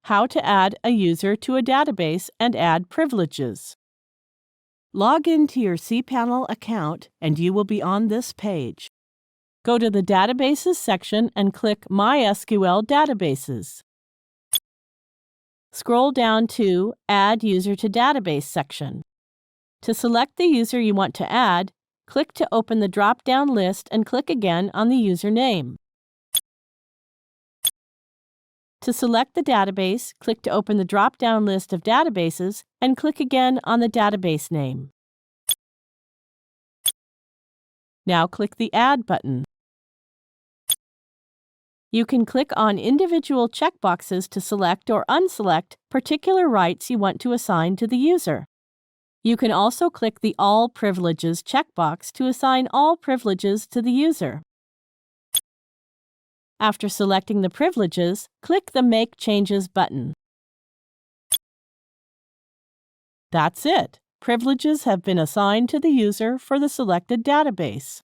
How to add a user to a database and add privileges. Log into your cPanel account and you will be on this page. Go to the Databases section and click MySQL Databases. Scroll down to Add User to Database section. To select the user you want to add, click to open the drop-down list and click again on the user name. To select the database, click to open the drop-down list of databases and click again on the database name. Now click the Add button. You can click on individual checkboxes to select or unselect particular rights you want to assign to the user. You can also click the All Privileges checkbox to assign all privileges to the user. After selecting the privileges, click the Make Changes button. That's it. Privileges have been assigned to the user for the selected database.